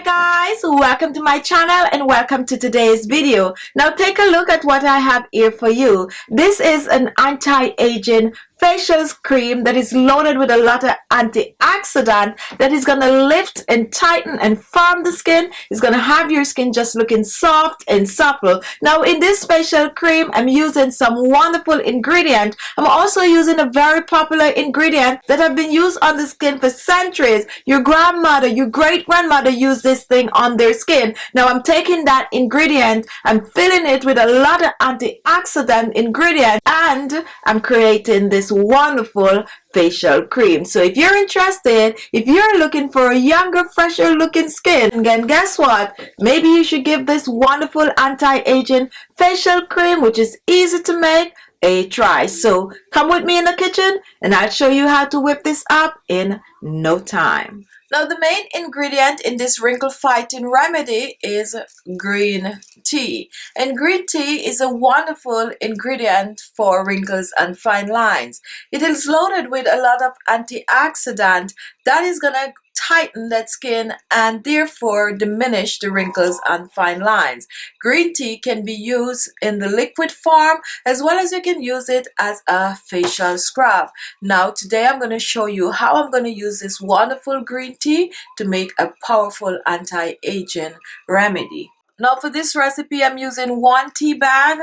guys, welcome to my channel and welcome to today's video. Now take a look at what I have here for you. This is an anti-aging facial cream that is loaded with a lot of antioxidant that is going to lift and tighten and firm the skin. It's going to have your skin just looking soft and supple. Now in this facial cream, I'm using some wonderful ingredient. I'm also using a very popular ingredient that have been used on the skin for centuries. Your grandmother, your great-grandmother used this thing on their skin. Now I'm taking that ingredient, I'm filling it with a lot of antioxidant ingredient, and I'm creating this wonderful facial cream. So if you're interested, if you're looking for a younger, fresher looking skin, then guess what? Maybe you should give this wonderful anti-aging facial cream, which is easy to make, a try. So come with me in the kitchen and I'll show you how to whip this up in no time. Now the main ingredient in this wrinkle fighting remedy is green tea. And green tea is a wonderful ingredient for wrinkles and fine lines. It is loaded with a lot of antioxidant that is going to tighten that skin and therefore diminish the wrinkles and fine lines. Green tea can be used in the liquid form as well as you can use it as a facial scrub. Now today I'm going to show you how I'm going to use this wonderful green tea to make a powerful anti-aging remedy. Now for this recipe I'm using 1 tea bag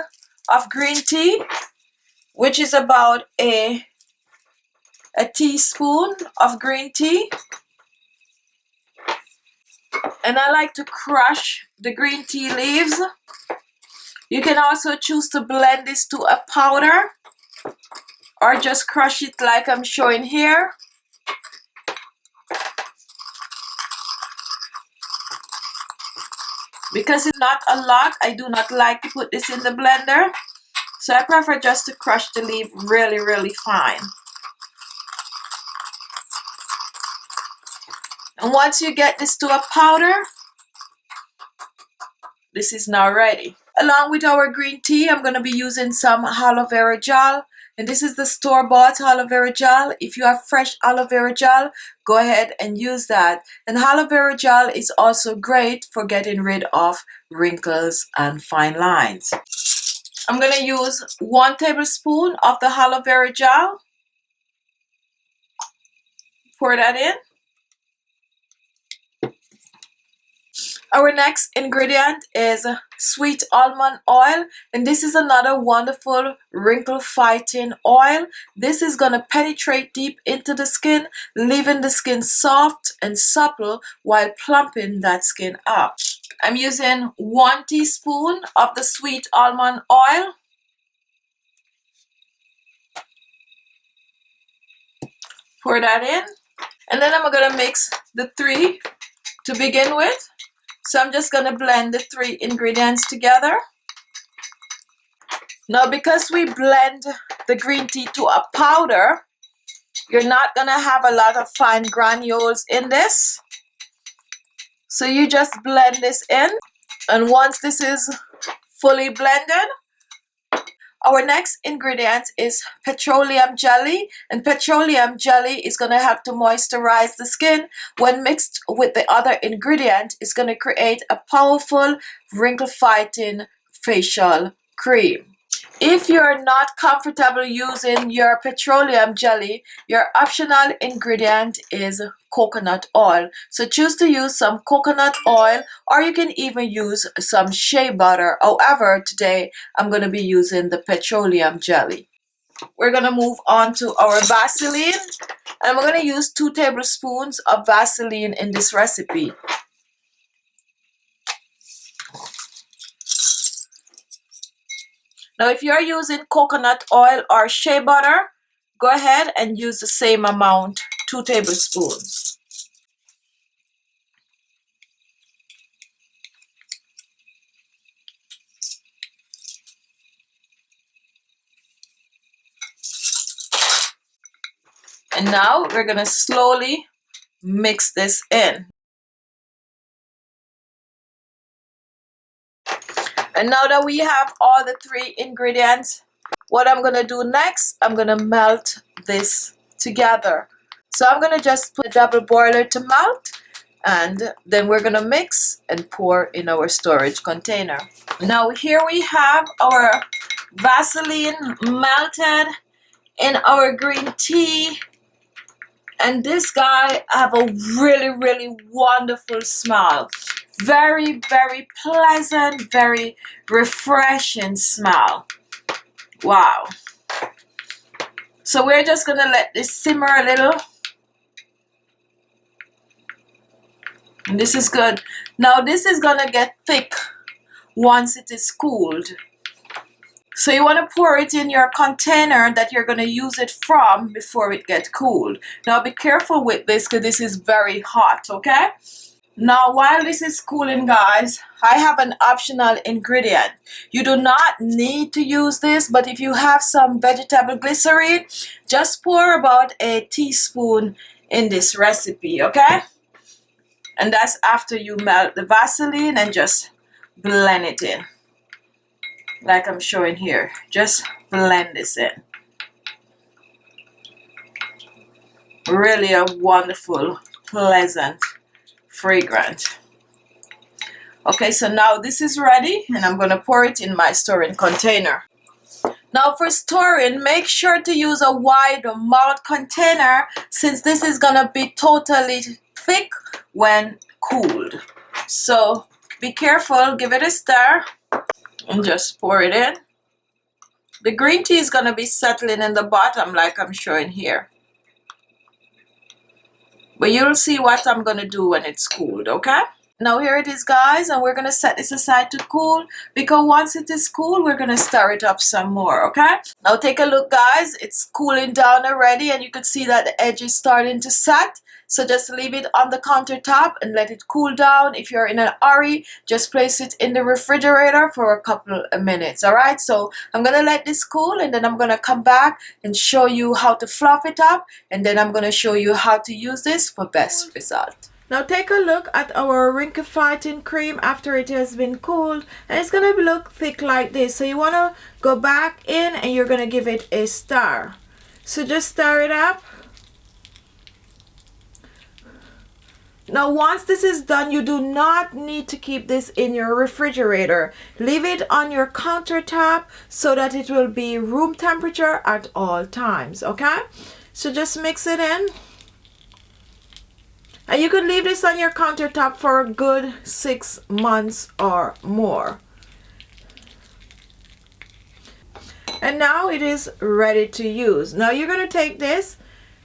of green tea, which is about a teaspoon of green tea. And I like to crush the green tea leaves. You can also choose to blend this to a powder or just crush it like I'm showing here. Because it's not a lot, I do not like to put this in the blender. So I prefer just to crush the leaf really fine. And once you get this to a powder, this is now ready. Along with our green tea, I'm going to be using some aloe vera gel. And this is the store-bought aloe vera gel. If you have fresh aloe vera gel, go ahead and use that. And aloe vera gel is also great for getting rid of wrinkles and fine lines. I'm going to use 1 tablespoon of the aloe vera gel. Pour that in. Our next ingredient is sweet almond oil, and this is another wonderful wrinkle fighting oil. This is going to penetrate deep into the skin, leaving the skin soft and supple while plumping that skin up. I'm using 1 teaspoon of the sweet almond oil. Pour that in, and then I'm going to mix the 3 to begin with. So I'm just going to blend the 3 ingredients together. Now because we blend the green tea to a powder, you're not going to have a lot of fine granules in this. So you just blend this in. And once this is fully blended, our next ingredient is petroleum jelly, and petroleum jelly is going to help to moisturize the skin. When mixed with the other ingredient, it's going to create a powerful wrinkle fighting facial cream. If you're not comfortable using your petroleum jelly, your optional ingredient is coconut oil. So choose to use some coconut oil, or you can even use some shea butter. However, today I'm going to be using the petroleum jelly. We're going to move on to our Vaseline, and we're going to use 2 tablespoons of Vaseline in this recipe. Now if you're using coconut oil or shea butter, go ahead and use the same amount, 2 tablespoons. And now we're going to slowly mix this in. And now that we have all the 3 ingredients, what I'm going to do next, I'm going to melt this together. So I'm going to just put a double boiler to melt, And then we're gonna mix and pour in our storage container. Now here we have our Vaseline melted in our green tea, and this guy have a really wonderful smell. Very pleasant, very refreshing smell. Wow. So we're just gonna let this simmer a little. And this is good. Now this is gonna get thick once it is cooled. So you want to pour it in your container that you're going to use it from before it gets cooled. Now be careful with this because this is very hot, okay? Now while this is cooling, guys, I have an optional ingredient. You do not need to use this, but if you have some vegetable glycerin, just pour about a teaspoon in this recipe, okay? And that's after you melt the Vaseline and just blend it in. Like I'm showing here, just blend this in. Really a wonderful, pleasant, fragrant. Okay, so now this is ready and I'm gonna pour it in my storing container. Now for storing, make sure to use a wide mouth container since this is gonna be totally thick when cooled. So be careful, give it a stir. And just pour it in. The green tea is going to be settling in the bottom like I'm showing here. But you'll see what I'm going to do when it's cooled, okay? Now here it is, guys, and we're going to set this aside to cool because once it is cool, we're going to stir it up some more, okay? Now take a look, guys. It's cooling down already and you can see that the edge is starting to set. So just leave it on the countertop and let it cool down. If you're in a hurry, just place it in the refrigerator for a couple of minutes, all right? So I'm going to let this cool and then I'm going to come back and show you how to fluff it up. And then I'm going to show you how to use this for best result. Now take a look at our wrinkle fighting cream after it has been cooled. And it's going to look thick like this. So you want to go back in and you're going to give it a stir. So just stir it up. Now once this is done, you do not need to keep this in your refrigerator. Leave it on your countertop so that it will be room temperature at all times, okay? So just mix it in. And you could leave this on your countertop for a good 6 months or more. And now it is ready to use. Now you're going to take this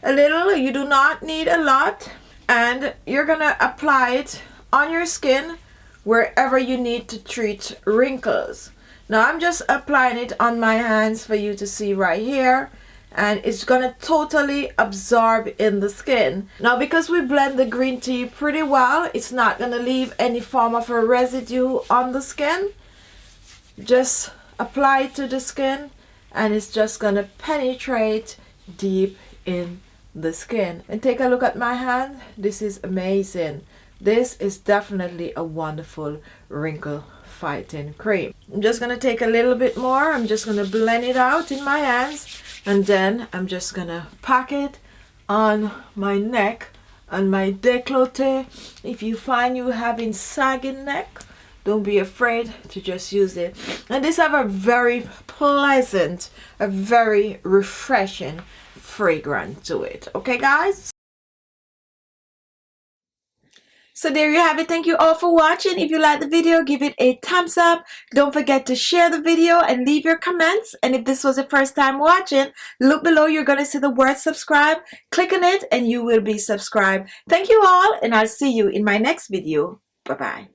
a little, you do not need a lot. And you're gonna apply it on your skin wherever you need to treat wrinkles. Now I'm just applying it on my hands for you to see right here. And it's gonna totally absorb in the skin. Now because we blend the green tea pretty well, it's not gonna leave any form of a residue on the skin. Just apply it to the skin and it's just gonna penetrate deep in the skin. And take a look at my hand. This is amazing. This is definitely a wonderful wrinkle fighting cream. I'm just gonna take a little bit more. I'm just gonna blend it out in my hands and then I'm just gonna pack it on my neck and my décolleté. If you find you having sagging neck, don't be afraid to just use it. And this have a very pleasant, a very refreshing fragrance to it. Okay, guys? So there you have it. Thank you all for watching. If you like the video, give it a thumbs up. Don't forget to share the video and leave your comments. And if this was your first time watching, look below. You're going to see the word subscribe. Click on it and you will be subscribed. Thank you all and I'll see you in my next video. Bye-bye.